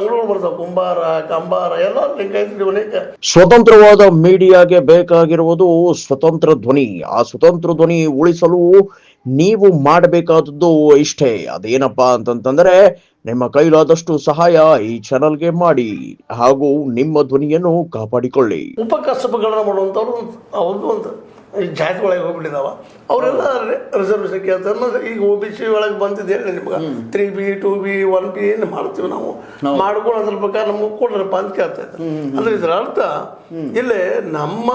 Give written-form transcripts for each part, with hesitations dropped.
ಪಂಗಡಗಳು ಬರ್ತಾವೆ, ಕುಂಬಾರ, ಕಂಬಾರ ಎಲ್ಲ ಲಿಂಗಾಯತ ಧ್ವನಿ. ಸ್ವತಂತ್ರವಾದ ಮೀಡಿಯಾಗೆ ಬೇಕಾಗಿರುವುದು ಸ್ವತಂತ್ರ ಧ್ವನಿ. ಆ ಸ್ವತಂತ್ರ ಧ್ವನಿ ಉಳಿಸಲು ನೀವು ಮಾಡಬೇಕಾದದ್ದು ಇಷ್ಟೇ. ಅದೇನಪ್ಪಾ ಅಂತಂತಂದ್ರೆ ನಿಮ್ಮ ಕೈಲಾದಷ್ಟು ಸಹಾಯ ಈ ಚಾನಲ್ಗೆ ಮಾಡಿ ಹಾಗೂ ನಿಮ್ಮ ಧ್ವನಿಯನ್ನು ಕಾಪಾಡಿಕೊಳ್ಳಿ. ಉಪಕಸಬುಗಳನ್ನ ಮಾಡುವಂಥವ್ರು ಅವ್ರದ್ದು ಒಂದು ಈ ಜಾತಿಗಳಿಗೆ ಹೋಗ್ಬಿಟ್ಟಿದಾವ, ಅವರೆಲ್ಲ ರಿಸರ್ವೇಷನ್ ಕೇಳ್ತಾರೆ. ಈಗ OBC ಒಳಗೆ ಬಂದಿದೆ ಹೇಳಿ ನಿಮ್ಗೆ 3B 2B 1B ಏನು ಮಾಡ್ತೀವಿ ನಾವು, ಮಾಡ್ಕೊಂಡು ಅದ್ರ ಪ್ರಕಾರ ನಮ್ಗೆ ಕೊಡ್ರಪ್ಪ ಅಂತ ಕೇಳ್ತೈತೆ. ಅಂದ್ರೆ ಇದರ ಅರ್ಥ ಇಲ್ಲಿ ನಮ್ಮ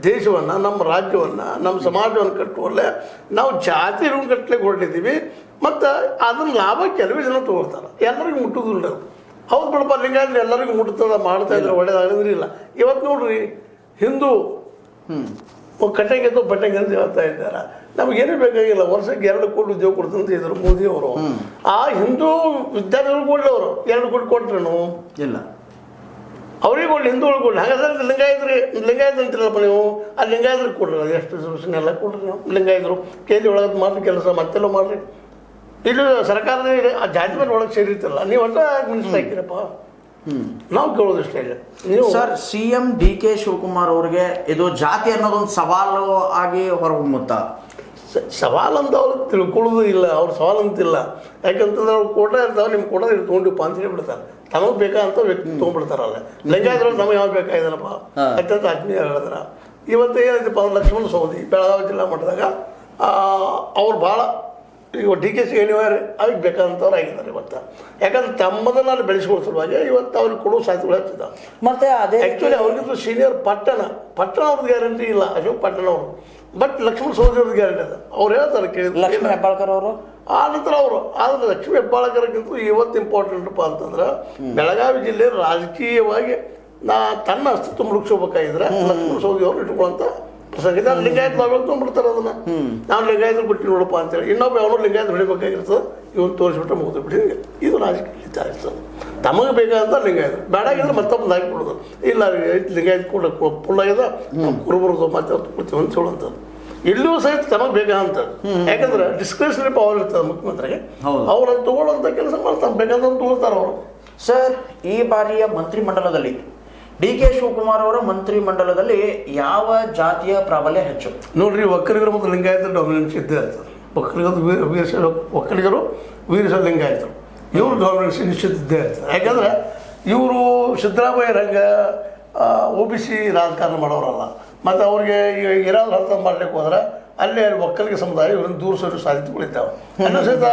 ದೇಶವನ್ನ, ನಮ್ಮ ರಾಜ್ಯವನ್ನ, ನಮ್ಮ ಸಮಾಜವನ್ನು ಕಟ್ಟುವಲ್ಲೇ ನಾವು ಜಾತಿ ಕಟ್ಟಲಿಕ್ಕೆ ಹೊರಟಿದ್ದೀವಿ. ಮತ್ತು ಅದನ್ನ ಲಾಭ ಕೆಲವೇ ಜನ ತಗೊಳ್ತಾರೆ, ಎಲ್ಲರಿಗೂ ಮುಟ್ಟುದಿಲ್ಲ. ಹೌದು ಬಿಡಪ್ಪ, ಲಿಂಗಾಯತರು ಎಲ್ಲರಿಗೂ ಮುಟ್ಟುತ್ತದ, ಮಾಡ್ತಾ ಇದ್ರೆ ಒಳ್ಳೇದಾಗಂದ್ರೆ ಇಲ್ಲ. ಇವತ್ತು ನೋಡ್ರಿ, ಹಿಂದೂ ಕಟ್ಟಂಗೆದ್ದು ಬಟ್ಟಂಗೆ ಅಂತ ಹೇಳ್ತಾ ಇದ್ದಾರೆ. ನಮಗೇನೇ ಬೇಕಾಗಿಲ್ಲ, ವರ್ಷಕ್ಕೆ 2 ಕೋಟಿ ಉದ್ಯೋಗ ಕೊಡ್ತಂತ ಇದ್ರು ಮೋದಿ ಅವರು. ಆ ಹಿಂದೂ ವಿದ್ಯಾರ್ಥಿಗಳು ಕೊಡ್ಲಿ, ಅವರು 2 ಕೋಟಿ ಕೊಟ್ರೇನು ಇಲ್ಲ, ಅವ್ರಿಗೆ ಕೊಡ್ಲಿ, ಹಿಂದೂಗಳಿಗೆ ಕೊಡ್ಲಿ. ಹಾಗಾದ್ರೆ ಲಿಂಗಾಯತ ಅಂತಿರಲ್ಲಪ್ಪ ನೀವು, ಆ ಲಿಂಗಾಯತರಿಗೆ ಕೊಡ್ರಿ, ಅದು ಎಷ್ಟು ರಿಸರ್ವೇಷನ್ ಎಲ್ಲ ಕೊಡ್ರಿ ನೀವು. ಲಿಂಗಾಯತರು ಕೇಂದ್ರ ಒಳಗೆ ಮಾಡ್ರಿ ಕೆಲಸ, ಮತ್ತೆಲ್ಲ ಮಾಡ್ರಿ. ಇಲ್ಲಿ ಸರ್ಕಾರದ ಆ ಜಾತಿ ಮೇಲೆ ಒಳಗೆ ಸೇರಿರ್ತಿಲ್ಲ, ನೀವು ಒಟ್ಟ ಮಿನಿಸ್ಟರ್ ಹಾಕಿರಪ್ಪ. ನಾವು ಕೇಳೋದಿಷ್ಟ ಇಲ್ಲ. ನೀವು ಸರ್, CM DK ಶಿವಕುಮಾರ್ ಅವ್ರಿಗೆ ಇದು ಜಾತಿ ಅನ್ನೋದೊಂದು ಸವಾಲು ಆಗಿ ಹೊರಹೊಮ್ಮುತ್ತಾ? ಸವಾಲು ಅಂತ ಅವ್ರು ತಿಳ್ಕೊಳ್ಳೋದು ಇಲ್ಲ, ಅವ್ರು ಸವಾಲು ಅಂತಿಲ್ಲ. ಯಾಕಂತಂದ್ರೆ ಅವ್ರು ಕೋಟ ಇರ್ತಾವೆ, ನಿಮ್ಮ ಕೋಟ ತೊಗೊಂಡಿಪ್ಪ ಅಂತ ಹೇಳ್ಬಿಡ್ತಾರೆ. ತಮಗೆ ಬೇಕಾದಂತ ವ್ಯಕ್ತಿ ತೊಗೊಂಡ್ಬಿಡ್ತಾರಲ್ಲ. ಲಿಂಗಾಯತರಲ್ಲಿ ನಮಗೆ ಯಾವ್ದು ಬೇಕಾಗಿದೆನಪ್ಪ ಅತ್ಯಂತ ಆತ್ಮೀಯ ಹೇಳಿದ್ರ. ಇವತ್ತು ಏನೈತಪ್ಪ, ಲಕ್ಷ್ಮಣ ಸವದಿ ಬೆಳಗಾವಿ ಜಿಲ್ಲಾ ಮಟ್ಟದಾಗ ಅವ್ರು ಭಾಳ ಈಗ DK ಅನಿವಾರ್ಯ ಅವ್ರಿಗೆ ಬೇಕಾದಂಥವ್ರು ಆಗಿದ್ದಾರೆ ಇವತ್ತು. ಯಾಕಂದ್ರೆ ತಮ್ಮದನ್ನ ಅಲ್ಲಿ ಬೆಳೆಸ್ಕೊಳ್ಳೋ ಸಲುವಾಗಿ ಇವತ್ತು ಅವ್ರಿಗೆ ಕೊಡೋ ಸಾಧ್ಯತೆಗಳು ಹೆಚ್ಚಿದ್ದಾವೆ. ಮತ್ತೆ ಅದೇ ಆ್ಯಕ್ಚುಲಿ ಅವ್ರಿಗಿಂತ ಸೀನಿಯರ್ ಪಟ್ಟಣ ಅವ್ರದ್ದು ಗ್ಯಾರಂಟಿ ಇಲ್ಲ, ಅಶೋಕ್ ಪಟ್ಟಣ ಅವರು. ಬಟ್ ಲಕ್ಷ್ಮಣ ಸವದಿ ಅವ್ರದ್ದು ಗ್ಯಾರಂಟಿ ಅದ. ಅವ್ರು ಹೇಳ್ತಾರೆ ಕೇಳಿದ್ರು, ಲಕ್ಷ್ಮಣ ಹೆಬ್ಬಾಳ್ಕರ್ ಅವರು. ಆ ನಂತರ ಅವರು ಆದ್ರೆ ಲಕ್ಷ್ಮೀ ಹೆಬ್ಬಾಳ್ಕರ್ಗಿಂತ ಇವತ್ತು ಇಂಪಾರ್ಟೆಂಟಪ್ಪ ಅಂತಂದ್ರೆ ಬೆಳಗಾವಿ ಜಿಲ್ಲೆ ರಾಜಕೀಯವಾಗಿ ತನ್ನ ಅಸ್ತಿತ್ವ ಮುಳುಗಿಸ್ಕೋಬೇಕಾಗಿದ್ರೆ ಲಕ್ಷ್ಮಣ ಸವದಿ ಅವರು ಇಟ್ಕೊಳ್ಳೋಂಥ ಪ್ರಸಂಗ ಇದೆ. ಲಿಂಗಾಯತ್ ನಾವೆಲ್ಲ ತೊಗೊಂಡ್ಬಿಡ್ತಾರೆ ಅದನ್ನ. ನಾವು ಲಿಂಗಾಯತರು ಬಿಟ್ಟು ನೋಡಪ್ಪ ಅಂತೇಳಿ ಇನ್ನೊಬ್ಬ ಅವನು ಲಿಂಗಾಯತ ಹೊಡಿಬೇಕಾಗಿರ್ತದೆ, ಇವನು ತೋರಿಸ್ಬಿಟ್ರೆ ಮುಗಿದು ಬಿಡಿ. ಇದು ರಾಜಕೀಯ ಇರ್ತದೆ. ತಮಗೆ ಬೇಕಾದಂತ ಲಿಂಗಾಯತರು ಬೇಡಾಗಿದ್ರೆ ಮತ್ತೊಬ್ಬರು ಹಾಕಿಬಿಡೋದು. ಇಲ್ಲ ಲಿಂಗಾಯತ ಕೂಡ ಫುಲ್ಲಾಗಿದೆ, ನಾವು ಕುರುಬರದು ಮತ್ತೆ ಕೊಡ್ತೀವಿ ಅಂತ ಹೇಳುವಂಥದ್ದು. ಇಲ್ಲೂ ಸಹಿತ ತಮಗೆ ಬೇಕಾದಂಥದ್ದು. ಯಾಕಂದ್ರೆ ಡಿಸ್ಕ್ರಿಷನರಿ ಪವರ್ ಇರ್ತದೆ ಮುಖ್ಯಮಂತ್ರಿಗೆ. ಅವ್ರನ್ನ ತಗೊಳ್ಳೋಂಥ ಕೆಲಸ ಮಾಡ್ತಾರೆ, ಬೇಕಾದಂತ ತಗೊಳ್ತಾರೆ ಅವರು. ಸರ್, ಈ ಬಾರಿಯ ಮಂತ್ರಿಮಂಡಲದಲ್ಲಿ DK ಶಿವಕುಮಾರ್ ಅವರ ಮಂತ್ರಿಮಂಡಲದಲ್ಲಿ ಯಾವ ಜಾತಿಯ ಪ್ರಾಬಲ್ಯ ಹೆಚ್ಚು? ನೋಡ್ರಿ, ಒಕ್ಕಲಿಗರು ಮತ್ತು ಲಿಂಗಾಯತರ ಡಾಮಿನೆನ್ಸ್ ಇದ್ದೇ ಇರ್ತದೆ. ಒಕ್ಕಲಿಗರು ವೀರಶೈವ ಲಿಂಗಾಯತರು ಇವರು ಡಾಮಿನೆನ್ಸ್ ನಿಶ್ಚಿತ ಇದ್ದೇ ಇರ್ತದೆ. ಯಾಕಂದ್ರೆ ಇವರು ಸಿದ್ದರಾಮಯ್ಯ ರಂಗ OBC ರಾಜಕಾರಣ ಮಾಡೋರಲ್ಲ. ಮತ್ತು ಅವ್ರಿಗೆ ಈಗ ಏನಾದ್ರು ಅರ್ಥ ಮಾಡ್ಲಿಕ್ಕೆ ಹೋದ್ರೆ ಅಲ್ಲೇ ಒಕ್ಕಲಿಗ ಸಮುದಾಯ ಇವ್ರನ್ನ ದೂರ ಸರಿಸೋ ಸಾಧ್ಯತೆಗಳಿದ್ದಾವೆ. ಅನ್ನೋ ಸಹಿತ